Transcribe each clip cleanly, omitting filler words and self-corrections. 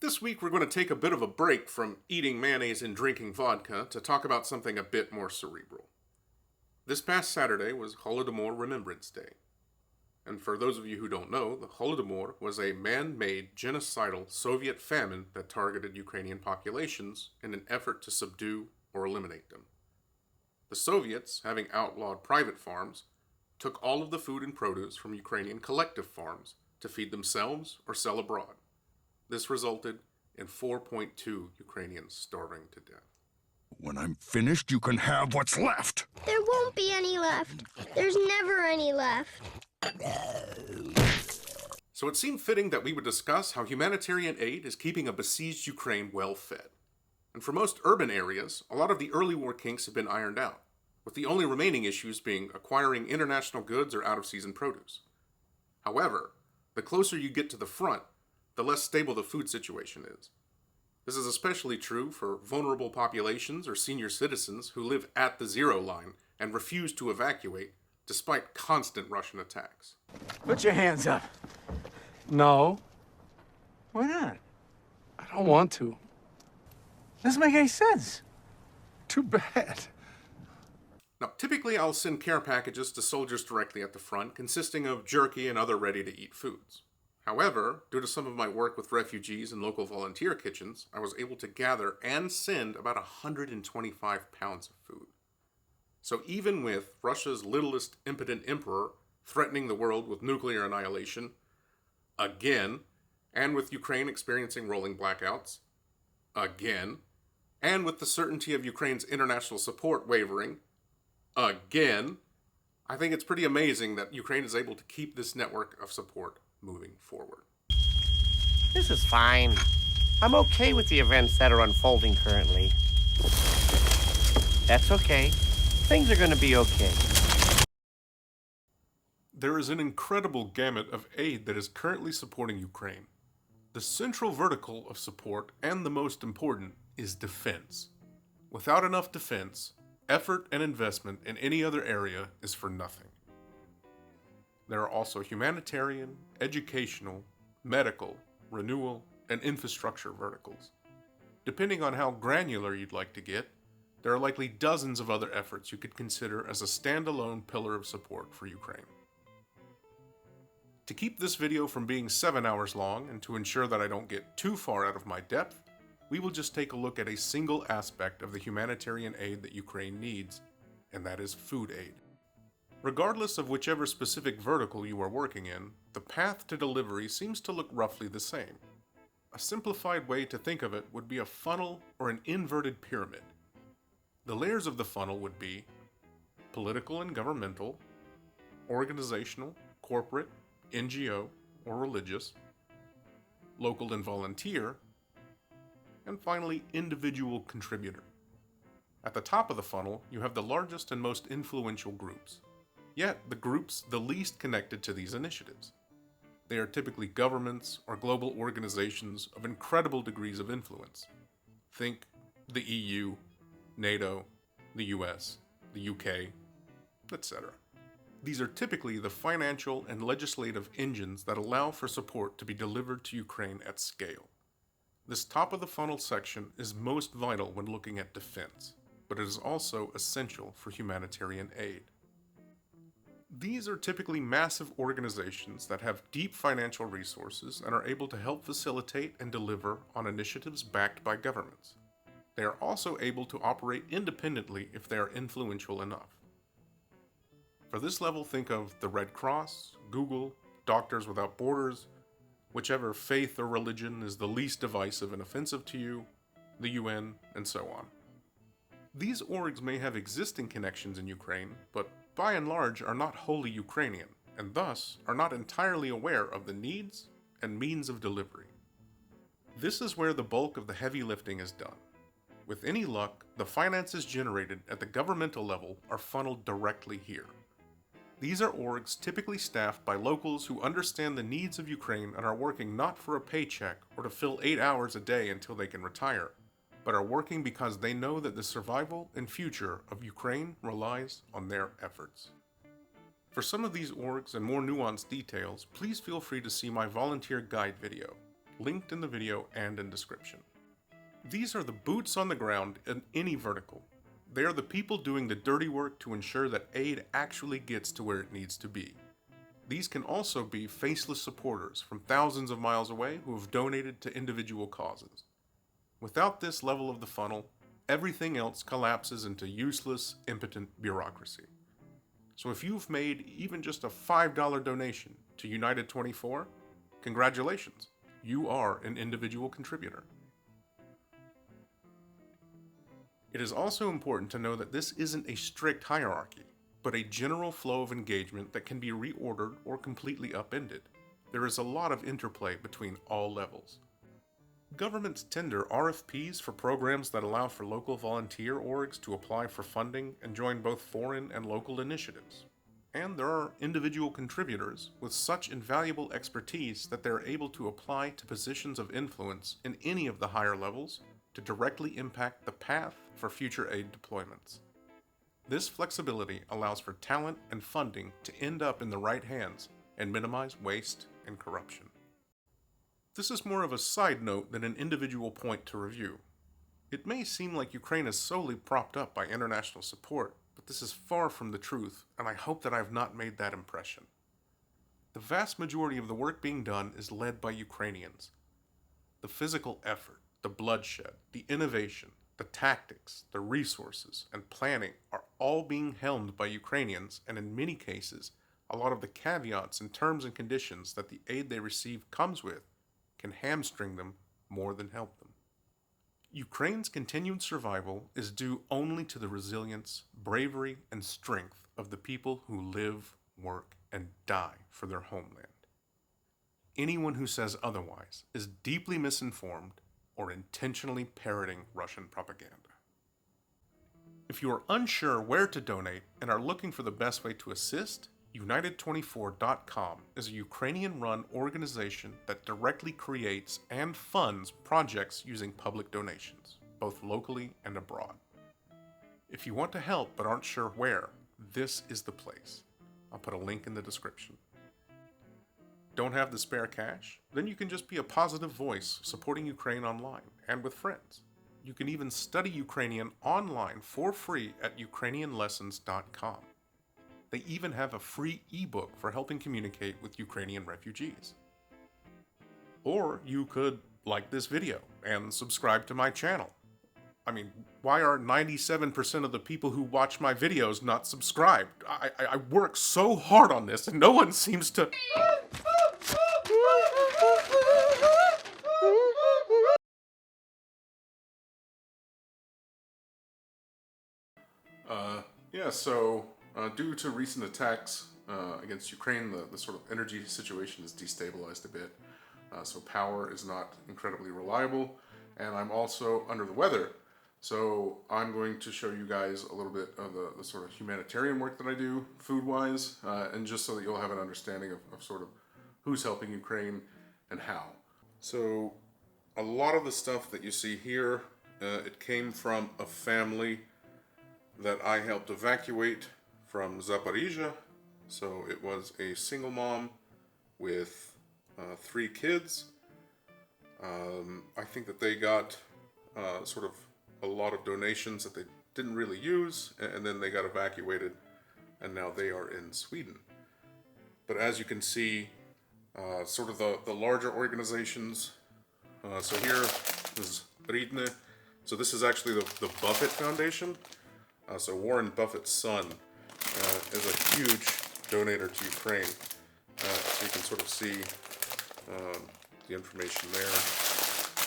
This week we're going to take a bit of a break from eating mayonnaise and drinking vodka to talk about something a bit more cerebral. This past Saturday was Holodomor Remembrance Day. And for those of you who don't know, the Holodomor was a man-made genocidal Soviet famine that targeted Ukrainian populations in an effort to subdue or eliminate them. The Soviets, having outlawed private farms, took all of the food and produce from Ukrainian collective farms to feed themselves or sell abroad. This resulted in 4.2 Ukrainians starving to death. When I'm finished, you can have what's left. There won't be any left. There's never any left. So it seemed fitting that we would discuss how humanitarian aid is keeping a besieged Ukraine well fed. And for most urban areas, a lot of the early war kinks have been ironed out, with the only remaining issues being acquiring international goods or out-of-season produce. However, the closer you get to the front, the less stable the food situation is. This is especially true for vulnerable populations or senior citizens who live at the zero line and refuse to evacuate despite constant Russian attacks. Put your hands up. No, Why not? I don't want to. Doesn't make any sense. Too bad. Now, typically I'll send care packages to soldiers directly at the front, consisting of jerky and other ready-to-eat foods. However, due to some of my work with refugees and local volunteer kitchens, I was able to gather and send about 125 pounds of food. So even with Russia's littlest impotent emperor threatening the world with nuclear annihilation, again, and with Ukraine experiencing rolling blackouts, again, and with the certainty of Ukraine's international support wavering, again, I think it's pretty amazing that Ukraine is able to keep this network of support moving forward. This is fine. I'm okay with the events that are unfolding currently. That's okay. Things are going to be okay. There is an incredible gamut of aid that is currently supporting Ukraine. The central vertical of support, and the most important, is defense. Without enough defense, effort and investment in any other area is for nothing. There are also humanitarian, educational, medical, renewal, and infrastructure verticals. Depending on how granular you'd like to get, there are likely dozens of other efforts you could consider as a standalone pillar of support for Ukraine. To keep this video from being 7 hours long, and to ensure that I don't get too far out of my depth, we will just take a look at a single aspect of the humanitarian aid that Ukraine needs, and that is food aid. Regardless of whichever specific vertical you are working in, the path to delivery seems to look roughly the same. A simplified way to think of it would be a funnel or an inverted pyramid. The layers of the funnel would be political and governmental, organizational, corporate, NGO, or religious, local and volunteer, and finally individual contributor. At the top of the funnel, you have the largest and most influential groups. Yet, the groups the least connected to these initiatives. They are typically governments or global organizations of incredible degrees of influence. Think the EU, NATO, the US, the UK, etc. These are typically the financial and legislative engines that allow for support to be delivered to Ukraine at scale. This top of the funnel section is most vital when looking at defense, but it is also essential for humanitarian aid. These are typically massive organizations that have deep financial resources and are able to help facilitate and deliver on initiatives backed by governments. They are also able to operate independently if they are influential enough. For this level, think of the Red Cross, Google, Doctors Without Borders, whichever faith or religion is the least divisive and offensive to you, the UN, and so on. These orgs may have existing connections in Ukraine, but by and large are not wholly Ukrainian, and thus are not entirely aware of the needs and means of delivery. This is where the bulk of the heavy lifting is done. With any luck, the finances generated at the governmental level are funneled directly here. These are orgs typically staffed by locals who understand the needs of Ukraine and are working not for a paycheck or to fill 8 hours a day until they can retire, but are working because they know that the survival and future of Ukraine relies on their efforts. For some of these orgs and more nuanced details, please feel free to see my volunteer guide video. linked in the video and in description. These are the boots on the ground in any vertical. They are the people doing the dirty work to ensure that aid actually gets to where it needs to be. These can also be faceless supporters from thousands of miles away who have donated to individual causes. Without this level of the funnel, everything else collapses into useless, impotent bureaucracy. So if you've made even just a $5 donation to United 24, congratulations, you are an individual contributor. It is also important to know that this isn't a strict hierarchy, but a general flow of engagement that can be reordered or completely upended. There is a lot of interplay between all levels. Governments tender RFPs for programs that allow for local volunteer orgs to apply for funding and join both foreign and local initiatives. And there are individual contributors with such invaluable expertise that they are able to apply to positions of influence in any of the higher levels to directly impact the path for future aid deployments. This flexibility allows for talent and funding to end up in the right hands and minimize waste and corruption. This is more of a side note than an individual point to review. It may seem like Ukraine is solely propped up by international support, but this is far from the truth, and I hope that I have not made that impression. The vast majority of the work being done is led by Ukrainians. The physical effort, the bloodshed, the innovation, the tactics, the resources, and planning are all being helmed by Ukrainians, and in many cases, a lot of the caveats and terms and conditions that the aid they receive comes with can hamstring them more than help them. Ukraine's continued survival is due only to the resilience, bravery, and strength of the people who live, work, and die for their homeland. Anyone who says otherwise is deeply misinformed or intentionally parroting Russian propaganda. If you are unsure where to donate and are looking for the best way to assist, United24.com is a Ukrainian-run organization that directly creates and funds projects using public donations, both locally and abroad. If you want to help but aren't sure where, this is the place. I'll put a link in the description. Don't have the spare cash? Then you can just be a positive voice supporting Ukraine online and with friends. You can even study Ukrainian online for free at UkrainianLessons.com. They even have a free ebook for helping communicate with Ukrainian refugees. Or you could like this video and subscribe to my channel. I mean, why are 97% of the people who watch my videos not subscribed? I work so hard on this and no one seems to... Due to recent attacks against Ukraine, the sort of energy situation is destabilized a bit. So power is not incredibly reliable, and I'm also under the weather. So I'm going to show you guys a little bit of the sort of humanitarian work that I do, food-wise, and just so that you'll have an understanding of sort of who's helping Ukraine and how. So a lot of the stuff that you see here, it came from a family that I helped evacuate from Zaporizhia. So it was a single mom with 3 kids. I think that they got sort of a lot of donations that they didn't really use, and then they got evacuated, and now they are in Sweden. But as you can see, sort of the larger organizations. So here is Ridne. So this is actually the Buffett Foundation. So Warren Buffett's son is a huge donator to Ukraine. So you can sort of see the information there.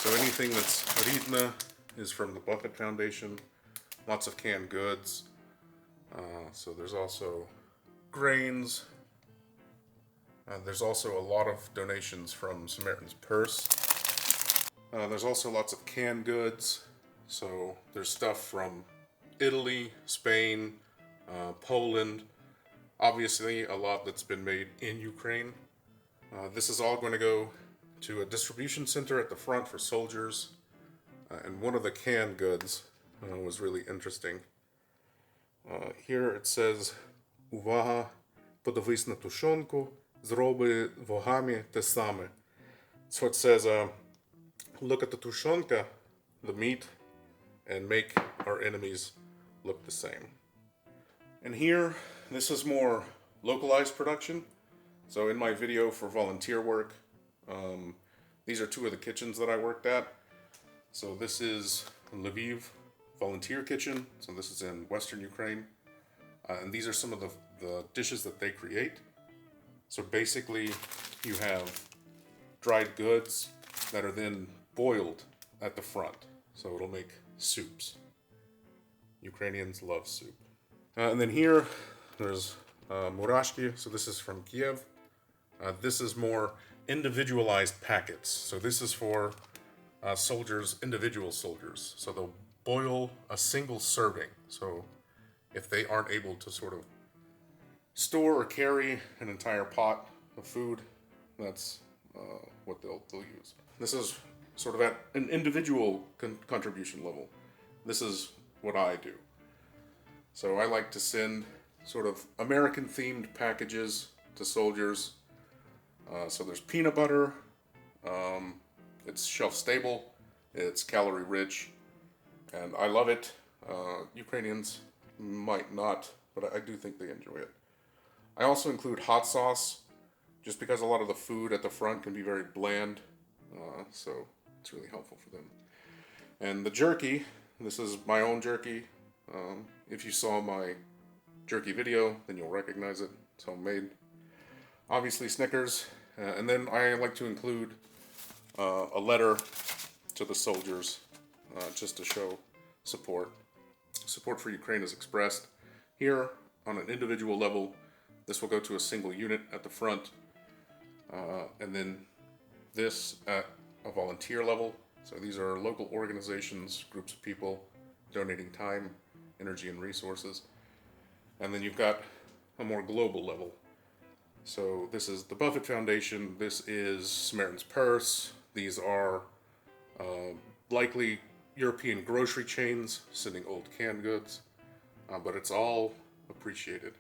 So anything that's Ridne is from the Buffett Foundation. Lots of canned goods. So there's also grains. There's also a lot of donations from Samaritan's Purse. There's also lots of canned goods. So there's stuff from Italy, Spain, Poland. Obviously, a lot that's been made in Ukraine. This is all going to go to a distribution center at the front for soldiers. And one of the canned goods was really interesting. Here it says, "Увага, подивись на тушонку, зроби вогами те саме." So it says, look at the tushonka, the meat, and make our enemies look the same. And here, this is more localized production. So in my video for volunteer work, these are two of the kitchens that I worked at. So this is Lviv volunteer kitchen. So this is in Western Ukraine. And these are some of the dishes that they create. So basically, you have dried goods that are then boiled at the front. So it'll make soups. Ukrainians love soup. And then here, there's murashki. So this is from Kiev. This is more individualized packets. So this is for soldiers, individual soldiers. So they'll boil a single serving. So if they aren't able to sort of store or carry an entire pot of food, that's what they'll use. This is sort of at an individual contribution level. This is what I do. So I like to send sort of American-themed packages to soldiers. So there's peanut butter. It's shelf-stable. It's calorie-rich. And I love it. Ukrainians might not, but I do think they enjoy it. I also include hot sauce, just because a lot of the food at the front can be very bland. So it's really helpful for them. And the jerky, this is my own jerky. If you saw my jerky video, then you'll recognize it. It's homemade. Obviously Snickers. And then I like to include a letter to the soldiers, just to show support. Support for Ukraine is expressed here on an individual level. This will go to a single unit at the front, and then this at a volunteer level. So these are local organizations, groups of people donating time, energy, and resources. And then you've got a more global level. So this is the Buffett Foundation, this is Samaritan's Purse, these are likely European grocery chains sending old canned goods, but it's all appreciated.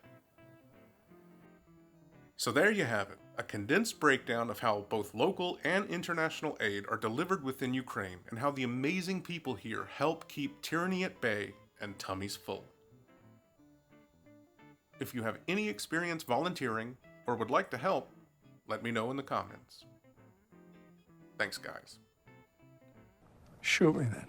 So there you have it, a condensed breakdown of how both local and international aid are delivered within Ukraine and how the amazing people here help keep tyranny at bay and tummies full. If you have any experience volunteering or would like to help, let me know in the comments. Thanks, guys. Shoot me then.